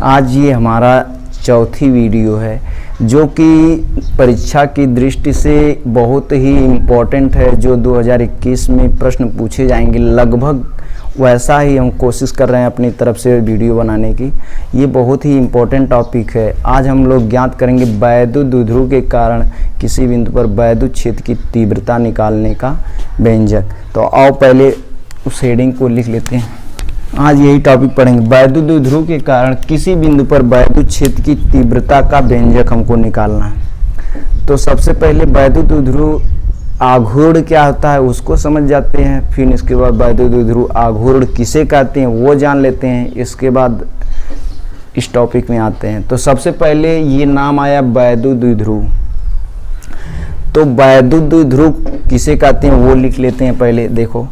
आज ये हमारा चौथी वीडियो है जो कि परीक्षा की दृष्टि से बहुत ही इम्पोर्टेंट है। जो 2021 में प्रश्न पूछे जाएंगे लगभग वैसा ही हम कोशिश कर रहे हैं अपनी तरफ से वीडियो बनाने की। ये बहुत ही इम्पोर्टेंट टॉपिक है। आज हम लोग ज्ञात करेंगे वैद्युत द्विध्रुव के कारण किसी बिंदु पर वैद्युत क्षेत्र की तीव्रता निकालने का व्यंजक। तो आओ पहले उस हेडिंग को लिख लेते हैं। आज यही टॉपिक पढ़ेंगे, वैद्युत द्विध्रुव के कारण किसी बिंदु पर वैद्युत क्षेत्र की तीव्रता का व्यंजक हमको निकालना है। तो सबसे पहले वैद्युत द्विध्रुव आघूर्ण क्या होता है उसको समझ जाते हैं, फिर इसके बाद वैद्युत द्विध्रुव आघूर्ण किसे कहते हैं वो जान लेते हैं, इसके बाद इस टॉपिक में आते हैं। तो सबसे पहले ये नाम आया वैद्युत द्विध्रुव। तो वैद्युत द्विध्रुव किसे कहते हैं वो लिख लेते हैं। पहले देखो,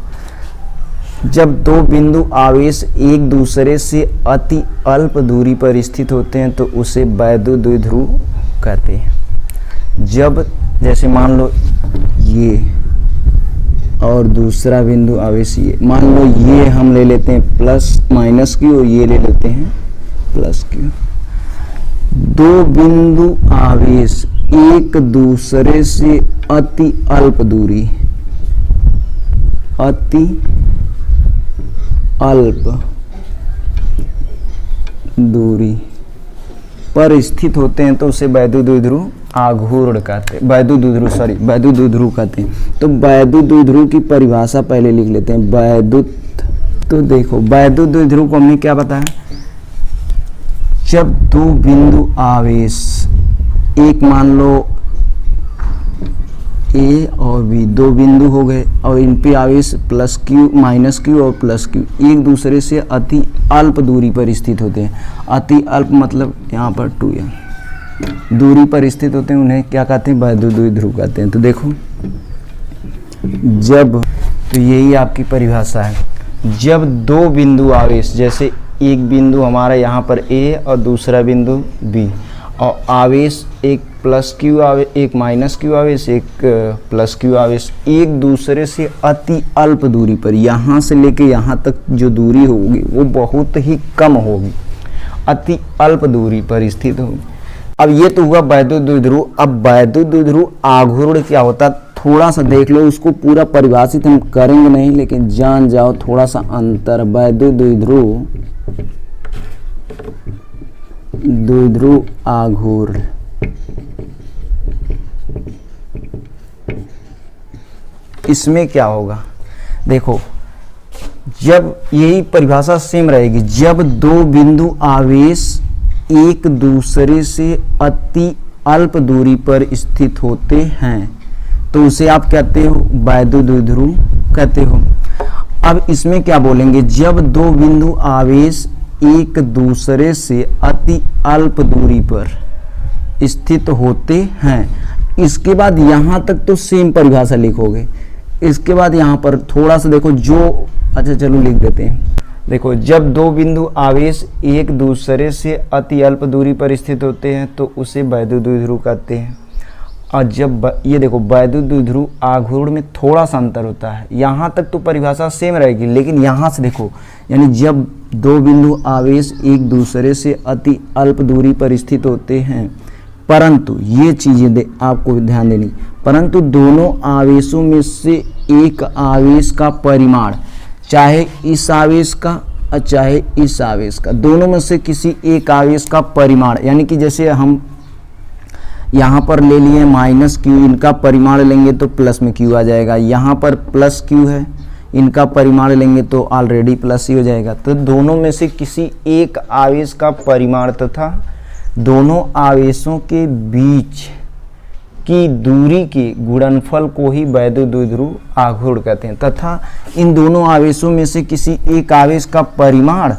जब दो बिंदु आवेश एक दूसरे से अति अल्प दूरी पर स्थित होते हैं तो उसे वैद्युत द्विध्रुव कहते हैं। जब जैसे मान लो ये और दूसरा बिंदु आवेश ये, मान लो ये हम ले लेते हैं प्लस माइनस क्यू और ये ले लेते हैं प्लस क्यू। दो बिंदु आवेश एक दूसरे से अति अल्प दूरी, अति अल्प दूरी पर स्थित होते हैं तो उसे वैद्युत द्विध्रुव आघूर्ण कहते हैं, वैद्युत द्विध्रुव कहते हैं। तो वैद्युत द्विध्रुव की परिभाषा पहले लिख लेते हैं। वैद्युत, तो देखो वैद्युत द्विध्रुव को हमने क्या बताया, जब दो बिंदु आवेश एक मान लो ए और बी, दो बिंदु हो गए और इन पे आवेश प्लस क्यू माइनस क्यू और प्लस क्यू एक दूसरे से अति अल्प दूरी पर स्थित होते हैं। अति अल्प मतलब यहाँ पर 2m दूरी पर स्थित होते हैं, उन्हें क्या कहते हैं, वैद्युत द्विध्रुव कहते हैं। तो देखो जब, तो यही आपकी परिभाषा है। जब दो बिंदु आवेश, जैसे एक बिंदु हमारा यहाँ पर ए और दूसरा बिंदु बी, और आवेश एक प्लस क्यू आवेश, एक माइनस क्यू आवेश, एक प्लस क्यू आवेश एक दूसरे से अति अल्प दूरी पर, यहाँ से लेके यहाँ तक जो दूरी होगी वो बहुत ही कम होगी, अति अल्प दूरी पर स्थित होगी। अब ये तो हुआ वैद्युत द्विध्रुव। अब वैद्युत द्विध्रुव आघूर्ण क्या होता है थोड़ा सा देख लो, उसको पूरा परिभाषित हम करेंगे नहीं लेकिन जान जाओ थोड़ा सा अंतर। वैद्युत द्विध्रुव आघूर्ण, इसमें क्या होगा देखो, जब यही परिभाषा सेम रहेगी, जब दो बिंदु आवेश एक दूसरे से अति अल्प दूरी पर स्थित होते हैं तो उसे आप कहते हो वैद्युत द्विध्रुव कहते हो। अब इसमें क्या बोलेंगे, जब दो बिंदु आवेश एक दूसरे से अति अल्प दूरी पर स्थित होते हैं, इसके बाद यहाँ तक तो सेम परिभाषा लिखोगे। इसके बाद यहाँ पर थोड़ा सा देखो जो, अच्छा चलो लिख देते हैं। देखो, जब दो बिंदु आवेश एक दूसरे से अति अल्प दूरी पर स्थित होते हैं तो उसे वैद्युत द्विध्रुव कहते हैं। और जब ये देखो वैद्युत द्विध्रुव आघूर्ण में थोड़ा सा अंतर होता है, यहाँ तक तो परिभाषा सेम रहेगी लेकिन यहाँ से देखो, यानी जब दो बिंदु आवेश एक दूसरे से अति अल्प दूरी पर स्थित होते हैं, परंतु ये चीजें आपको ध्यान देनी, परंतु दोनों आवेशों में से एक आवेश का परिमाण, चाहे इस आवेश का और चाहे इस आवेश का, दोनों में से किसी एक आवेश का परिमाण, यानी कि जैसे हम यहाँ पर ले लिए माइनस क्यू, इनका परिमाण लेंगे तो प्लस में क्यू आ जाएगा। यहाँ पर प्लस क्यू है, इनका परिमाण लेंगे तो ऑलरेडी प्लस ही हो जाएगा। तो दोनों में से किसी एक आवेश का परिमाण तथा दोनों आवेशों के बीच की दूरी के गुणनफल को ही वैद्युत द्विध्रुव आघूर्ण कहते हैं। तथा इन दोनों आवेशों में से किसी एक आवेश का परिमाण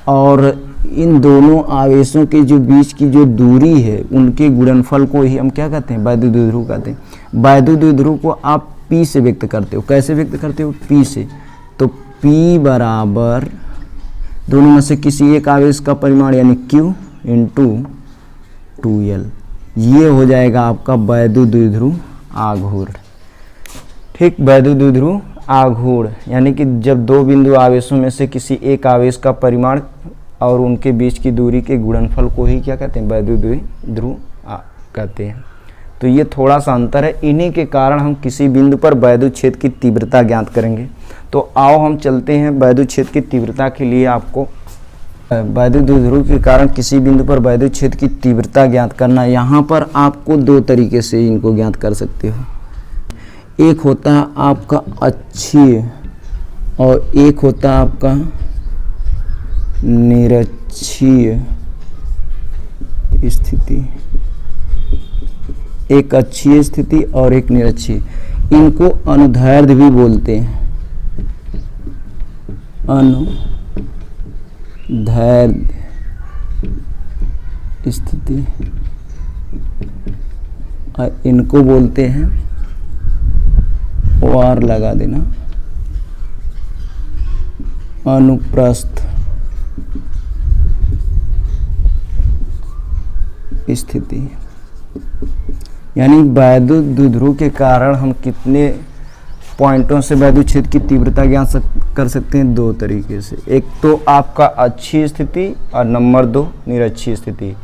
और इन दोनों आवेशों के जो बीच की जो दूरी है उनके गुणनफल को ही हम क्या कहते हैं, वैद्युत द्विध्रुव कहते हैं। वैद्युत द्विध्रुव को आप P से व्यक्त करते हो। कैसे व्यक्त करते हो, P से। तो P बराबर दोनों में से किसी एक आवेश का परिमाण यानी Q इंटू 2L, ये हो जाएगा आपका वैद्युत द्विध्रुव आघूर्ण। ठीक, वैद्युत द्विध्रुव आघूर्ण यानी कि जब दो बिंदु आवेशों में से किसी एक आवेश का परिमाण और उनके बीच की दूरी के गुणनफल को ही क्या कहते हैं, वैद्युत द्विध्रुव कहते हैं। तो ये थोड़ा सा अंतर है, इन्हीं के कारण हम किसी बिंदु पर वैद्युत क्षेत्र की तीव्रता ज्ञात करेंगे। तो आओ हम चलते हैं वैद्युत क्षेत्र की तीव्रता के लिए। आपको वैद्युत द्विध्रुव के कारण किसी बिंदु पर वैद्युत क्षेत्र की तीव्रता ज्ञात करना, यहाँ पर आपको दो तरीके से इनको ज्ञात कर सकते हो। एक होता है आपका अक्षीय और एक होता है आपका निरक्षीय स्थिति। एक अक्षीय स्थिति और एक निरक्षीय, इनको अनुदैर्ध्य भी बोलते हैं, अनुदैर्ध्य स्थिति, और इनको बोलते हैं, वार लगा देना, अनुप्रस्थ स्थिति। यानी वैद्युत द्विध्रुव के कारण हम कितने पॉइंटों से वैद्युत क्षेत्र की तीव्रता ज्ञात कर सकते हैं, दो तरीके से। एक तो आपका अक्षीय स्थिति और नंबर 2 निरक्षीय स्थिति।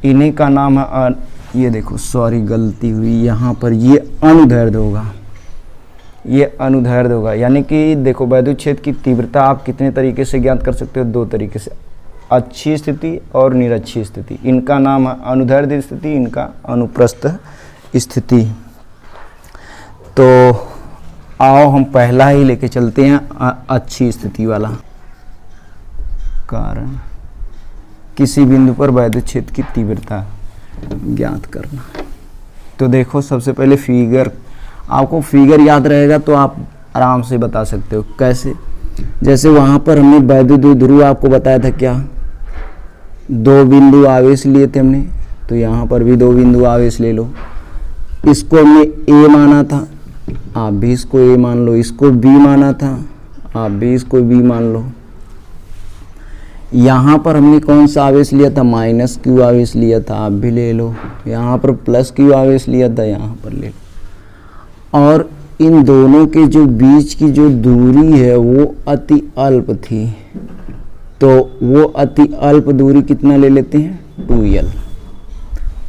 इन्हीं का नाम है ये देखो, सॉरी गलती हुई, यहाँ पर ये अनुदैर्ध्य होगा, ये अनुदैर्ध्य होगा। यानी कि देखो वैद्युत क्षेत्र की तीव्रता आप कितने तरीके से ज्ञात कर सकते हो, दो तरीके से, अक्षीय स्थिति और निरक्षीय स्थिति। इनका नाम है अनुदैर्ध्य स्थिति, इनका अनुप्रस्थ स्थिति। तो आओ हम पहला ही लेके चलते हैं, अक्षीय स्थिति वाला। कारण किसी बिंदु पर वैद्युत क्षेत्र की तीव्रता ज्ञात करना। तो देखो सबसे पहले फिगर, आपको फिगर याद रहेगा तो आप आराम से बता सकते हो। कैसे? जैसे वहाँ पर हमने वैद्युत द्विध्रुव आपको बताया था, क्या दो बिंदु आवेश लिए थे हमने, तो यहाँ पर भी दो बिंदु आवेश ले लो। इसको हमने ए माना था, आप भी इसको ए मान लो। इसको बी माना था, आप भी इसको बी मान लो। यहाँ पर हमने कौन सा आवेश लिया था, माइनस क्यू आवेश लिया था, आप भी ले लो। यहाँ पर प्लस क्यू आवेश लिया था, यहाँ पर ले लो। और इन दोनों के जो बीच की जो दूरी है वो अति अल्प थी, तो वो अति अल्प दूरी कितना ले लेते हैं, 2l।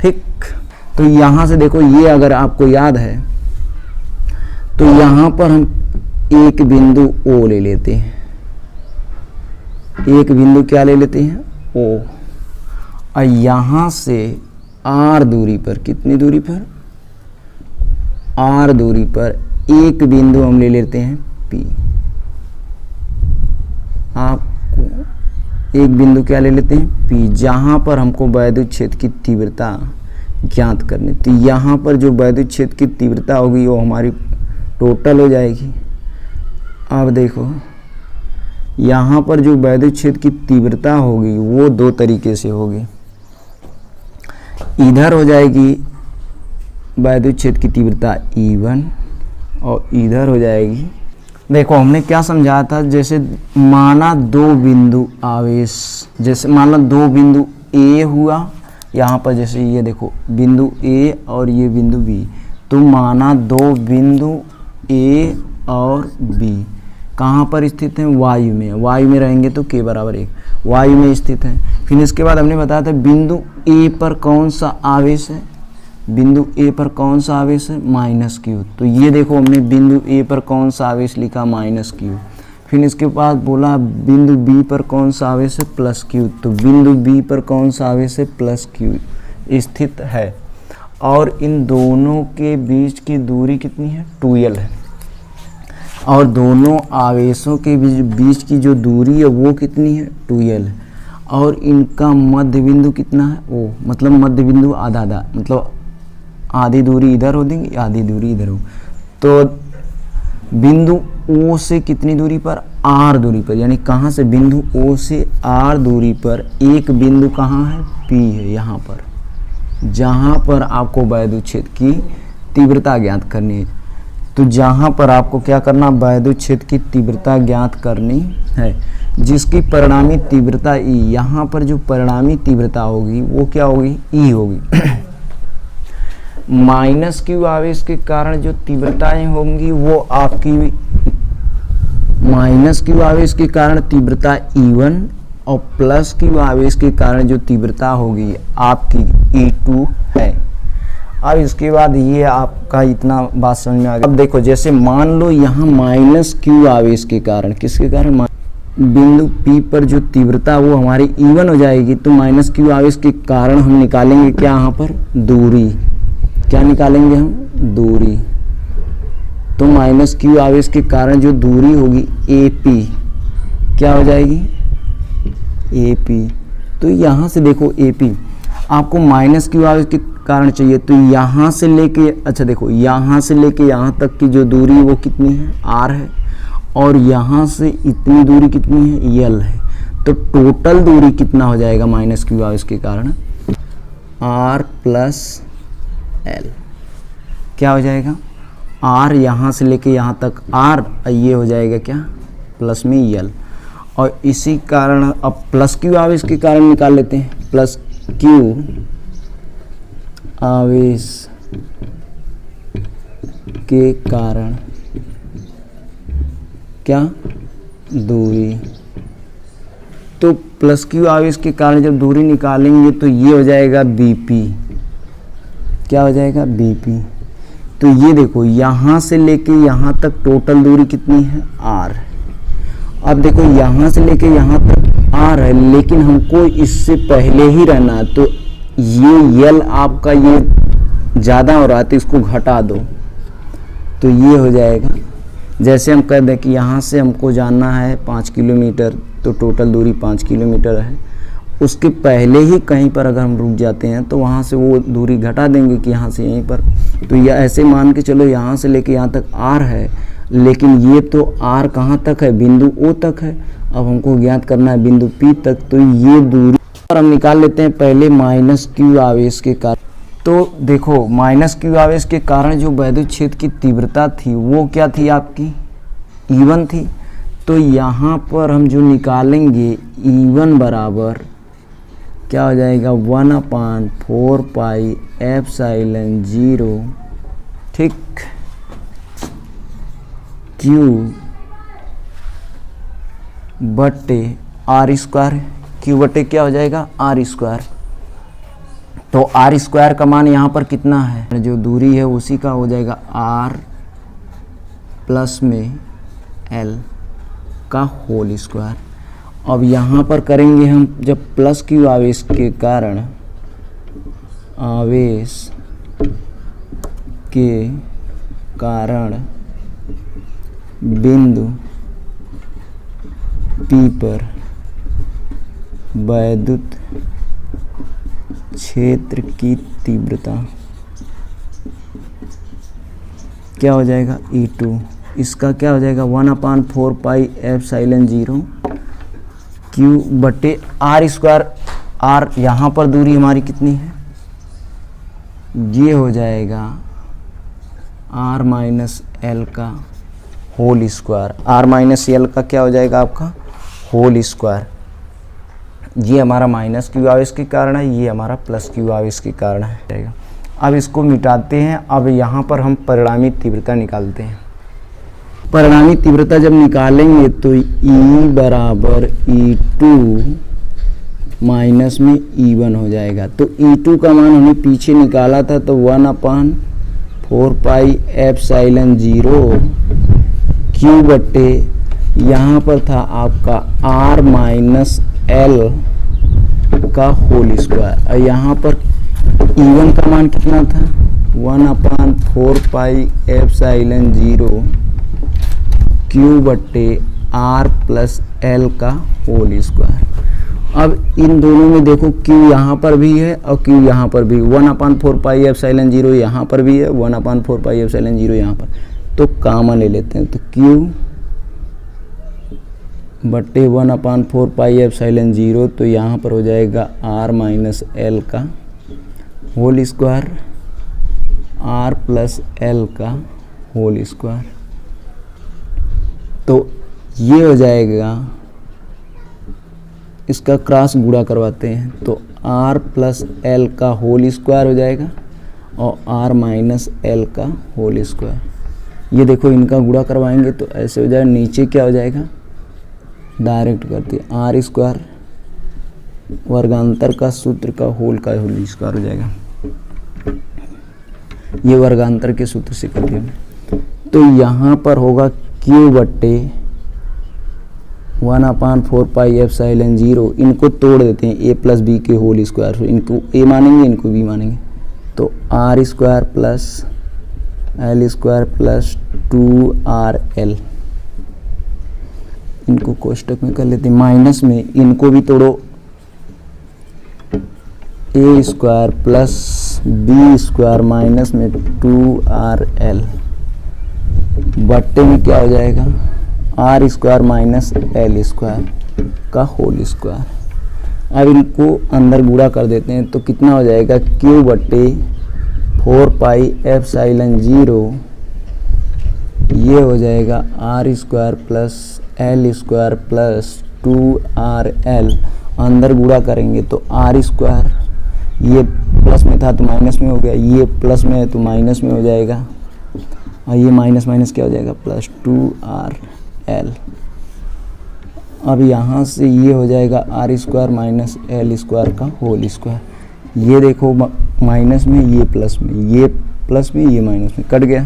ठीक, तो यहाँ से देखो, ये अगर आपको याद है तो यहाँ पर हम एक बिंदु O ले लेते हैं। एक बिंदु क्या ले लेते हैं, O। और यहाँ से R दूरी पर, कितनी दूरी पर, R दूरी पर एक बिंदु हम ले लेते हैं P। आपको एक बिंदु क्या ले लेते हैं, P, जहाँ पर हमको वैद्युत क्षेत्र की तीव्रता ज्ञात करनी। तो यहाँ पर जो वैद्युत क्षेत्र की तीव्रता होगी वो हमारी टोटल हो जाएगी। अब देखो यहाँ पर जो वैद्युत क्षेत्र की तीव्रता होगी वो दो तरीके से होगी। इधर हो जाएगी वैद्युत क्षेत्र की तीव्रता E1 और इधर हो जाएगी, देखो हमने क्या समझाया था, जैसे माना दो बिंदु आवेश, जैसे माना दो बिंदु A हुआ यहाँ पर, जैसे ये देखो बिंदु A और ये बिंदु B। तो माना दो बिंदु A और B कहाँ पर स्थित हैं, वायु में। वायु में रहेंगे तो K बराबर 1, वायु में स्थित है। फिर इसके बाद हमने बताया था बिंदु A पर कौन सा आवेश है, बिंदु A पर कौन सा आवेश है, माइनस Q। तो ये देखो हमने बिंदु A पर कौन सा आवेश लिखा, माइनस Q। फिर इसके बाद बोला बिंदु B पर कौन सा आवेश है, प्लस Q। तो बिंदु B पर कौन सा आवेश है, प्लस Q स्थित है। और इन दोनों के बीच की दूरी कितनी है, 2l है। और दोनों आवेशों के बीच की जो दूरी है वो कितनी है, 2l। और इनका मध्य बिंदु कितना है, O, मतलब मध्य बिंदु आधा आधा, मतलब आधी दूरी इधर हो देंगी, आधी दूरी इधर हो। तो बिंदु O से कितनी दूरी पर, R दूरी पर, यानी कहाँ से, बिंदु O से R दूरी पर एक बिंदु कहाँ है, P है, यहाँ पर, जहाँ पर आपको वैद्युत क्षेत्र की तीव्रता ज्ञात करनी है। तो जहाँ पर आपको क्या करना, वैद्युत क्षेत्र की तीव्रता ज्ञात करनी है, जिसकी परिणामी तीव्रता E, यहाँ पर जो परिणामी तीव्रता होगी वो क्या होगी, E होगी। माइनस Q आवेश के कारण जो तीव्रताएं होंगी वो आपकी, माइनस Q आवेश के कारण तीव्रता E1 और प्लस क्यू आवेश के कारण जो तीव्रता होगी आपकी E2 है। अब इसके बाद ये आपका इतना बात समझ में आ गया। अब देखो जैसे मान लो यहाँ माइनस क्यू आवेश के कारण, किसके कारण, बिंदु P पर जो तीव्रता वो हमारी E1 हो जाएगी, तो माइनस क्यू आवेश के कारण हम निकालेंगे क्या, यहाँ पर दूरी, क्या निकालेंगे हम, दूरी। तो माइनस क्यू आवेश के कारण जो दूरी होगी AP क्या हो जाएगी, AP। तो यहाँ से देखो AP आपको माइनस क्यू आवेश के कारण चाहिए, तो यहाँ से लेके, अच्छा देखो यहाँ से लेके यहाँ तक की जो दूरी वो कितनी है, R है, और यहाँ से इतनी दूरी कितनी है, L है। तो टोटल दूरी कितना हो जाएगा माइनस क्यू आवेश के कारण, R प्लस L। क्या हो जाएगा, R यहाँ से लेके यहाँ तक R, ये हो जाएगा क्या, प्लस में L। और इसी कारण अब प्लस क्यू आवेश के कारण निकाल लेते हैं, प्लस क्यू आवेश के कारण क्या, दूरी। तो प्लस क्यू आवेश के कारण जब दूरी निकालेंगे तो ये हो जाएगा BP, क्या हो जाएगा, BP। तो ये देखो यहाँ से लेके यहाँ तक टोटल दूरी कितनी है, R। अब देखो यहाँ से लेके यहाँ तक R है, लेकिन हमको इससे पहले ही रहना है, तो ये L आपका ये ज़्यादा हो रहा है तो इसको घटा दो, तो ये हो जाएगा। जैसे हम कह दें कि यहाँ से हमको जाना है 5 किलोमीटर, तो टोटल दूरी 5 किलोमीटर है, उसके पहले ही कहीं पर अगर हम रुक जाते हैं तो वहाँ से वो दूरी घटा देंगे कि यहाँ से यहीं पर। तो ये ऐसे मान के चलो यहाँ से लेके यहाँ तक R है, लेकिन ये तो R कहाँ तक है, बिंदु O तक है। अब हमको ज्ञात करना है बिंदु P तक, तो ये दूरी और हम निकाल लेते हैं पहले माइनस क्यू आवेश के कारण। तो देखो माइनस क्यू आवेश के कारण जो वैद्युत क्षेत्र की तीव्रता थी वो क्या थी, आपकी E1 थी। तो यहाँ पर हम जो निकालेंगे E1 बराबर क्या हो जाएगा, 1/4 पाई एप्सिलॉन 0, ठीक, Q बटे R स्क्वायर। Q बटे क्या हो जाएगा, R स्क्वायर। तो R स्क्वायर का मान यहाँ पर कितना है, जो दूरी है उसी का हो जाएगा R प्लस में L का होल स्क्वायर। अब यहाँ पर करेंगे हम, जब प्लस क्यू आवेश के कारण, आवेश के कारण बिंदु P पर वैद्युत क्षेत्र की तीव्रता क्या हो जाएगा, E2। इसका क्या हो जाएगा, 1/4 पाई एप्सिलॉन 0 Q बटे R स्क्वायर। R यहाँ पर दूरी हमारी कितनी है, ये हो जाएगा R माइनस L का whole square. R minus L का क्या हो जाएगा, आपका होल स्क्वायर। ये हमारा माइनस क्यू आवेश के कारण है, ये हमारा प्लस क्यू आवेश के कारण है। अब इसको मिटाते हैं। अब यहाँ पर हम परिणामी तीव्रता निकालते हैं। परिणामी तीव्रता जब निकालेंगे तो E बराबर E2 माइनस में E1 हो जाएगा। तो E2 का मान हमने पीछे निकाला था, तो 1/4 पाई एप्सिलॉन 0 Q बटे यहाँ पर था आपका R माइनस L का होल स्क्वायर। और यहाँ पर E1 का मान कितना था, 1/4 पाई एप्सिलॉन 0 Q बटे R प्लस L का होल स्क्वायर। अब इन दोनों में देखो Q यहाँ पर भी है और Q यहाँ पर भी, 1/4 पाई एप्सिलॉन 0 यहाँ पर भी है, 1/4 पाई एप्सिलॉन 0 यहाँ पर, तो कॉमन ले लेते हैं। तो Q बटे 1/4 पाई एप्सिलॉन 0, तो यहाँ पर हो जाएगा R माइनस L का whole square, R plus L का होल स्क्वायर। तो ये हो जाएगा, इसका क्रॉस गुणा करवाते हैं, तो R प्लस L का होल स्क्वायर हो जाएगा और R माइनस L का होल स्क्वायर। ये देखो इनका गुणा करवाएंगे तो ऐसे हो जाएगा, नीचे क्या हो जाएगा, डायरेक्ट करते हैं R स्क्वायर वर्गांतर का सूत्र का होल स्क्वायर हो जाएगा। ये वर्गांतर के सूत्र से कर दिया। तो यहाँ पर होगा Q बट्टे 1/4πε0। इनको तोड़ देते हैं, a प्लस बी के होल स्क्वायर। इनको a मानेंगे, इनको b मानेंगे, तो r square plus l square plus 2rl। इनको कोष्टक में कर लेते हैं, माइनस में इनको भी तोड़ो, a square plus b square minus में 2rl बट्टे में क्या हो जाएगा, r square minus l square का होल स्क्वायर। अब इनको अंदर गुणा कर देते हैं, तो कितना हो जाएगा, q बट्टे 4πε0, ये हो जाएगा r square plus l square plus 2rl। अंदर गुणा करेंगे तो r स्क्वायर, ये प्लस में था तो माइनस में हो गया, ये प्लस में है तो माइनस में हो जाएगा, और ये माइनस माइनस क्या हो जाएगा, प्लस 2rl। अब यहाँ से ये हो जाएगा r square minus l square का होल स्क्वायर। ये देखो माइनस में, ये प्लस में, ये प्लस में, ये माइनस में, कट गया।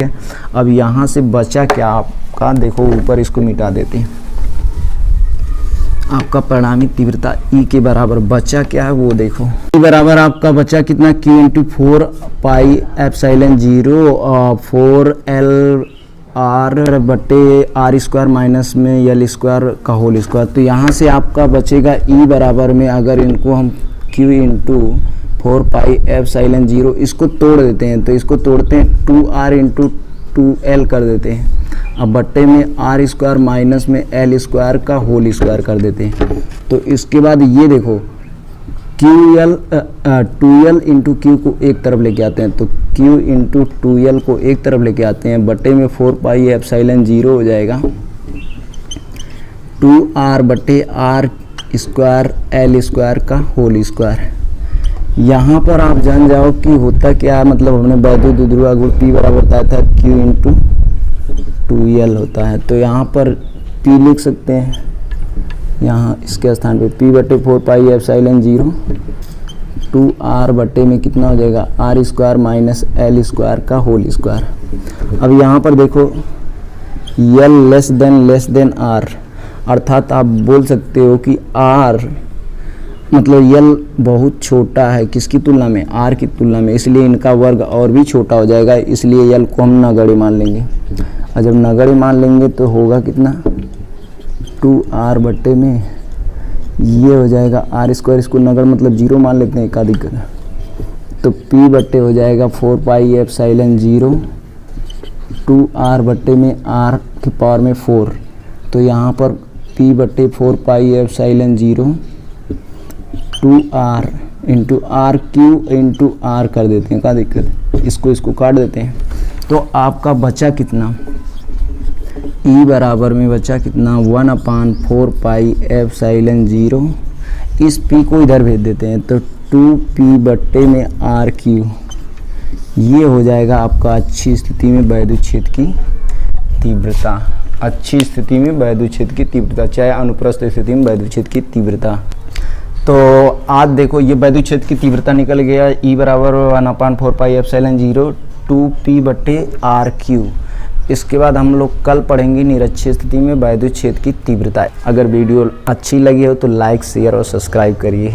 अब यहाँ से बचा क्या आपका, देखो ऊपर इसको मिटा देते हैं। आपका परिणामी तीव्रता E के बराबर बचा क्या है वो देखो। E बराबर आपका बचा कितना, Q इंटू 4πε0 4l r बटे r स्क्वायर माइनस में l स्क्वायर का होल स्क्वायर। तो यहाँ से आपका बचेगा E बराबर में, अगर इनको हम Q इंटू 4πε0 इसको तोड़ देते हैं, तो इसको तोड़ते हैं 2r इंटू 2l कर देते हैं। अब बट्टे में r स्क्वायर माइनस में l स्क्वायर का होल स्क्वायर कर देते हैं। तो इसके बाद ये देखो QL 2l इंटू Q को एक तरफ लेके आते हैं, तो Q इंटू 2l को एक तरफ लेके आते हैं, बट्टे में 4πε0 हो जाएगा 2r बट्टे r स्क्वायर l स्क्वायर का होल स्क्वायर। यहाँ पर आप जान जाओ कि होता क्या, मतलब हमने वैद्युत ध्रुवा गुण P बराबर बताया था Q इंटू 2l होता है। तो यहाँ पर P लिख सकते हैं, यहाँ इसके स्थान पे P बटे 4πε0 2r बटे में कितना हो जाएगा, r square minus l square का होल स्क्वायर। अब यहाँ पर देखो l लेस देन r, अर्थात आप बोल सकते हो कि r मतलब l बहुत छोटा है किसकी तुलना में, r की तुलना में, इसलिए इनका वर्ग और भी छोटा हो जाएगा, इसलिए l को हम नगण्य मान लेंगे। और जब नगण्य मान लेंगे तो होगा कितना, 2r बट्टे में ये हो जाएगा r स्क्वायर, इसको नगण्य मतलब 0 मान लेते हैं एकाधिक, तो p बट्टे हो जाएगा 4πε0 2r बट्टे में r की पावर में 4। तो यहाँ पर p बट्टे 4πε0 2r into r q into r कर देते हैं, क्या दिक्कत, इसको काट देते हैं। तो आपका बचा कितना, E बराबर में बचा कितना 1/4πε0। इस P को इधर भेज देते हैं, तो 2p बट्टे में r q, ये हो जाएगा आपका अच्छी स्थिति में वैद्युत क्षेत्र की तीव्रता। अच्छी स्थिति में वैद्युत क्षेत्र की तीव्रता, चाहे अनुप्रस्थ स्थिति में वैद्युत क्षेत्र की तीव्रता। तो आज देखो ये वैद्युत क्षेत्र की तीव्रता निकल गया, E बराबर 1/4πε0 2p बट्टे r q। इसके बाद हम लोग कल पढ़ेंगे निरक्षीय स्थिति में वैद्युत क्षेत्र की तीव्रता। अगर वीडियो अच्छी लगी हो तो लाइक, शेयर और सब्सक्राइब करिए।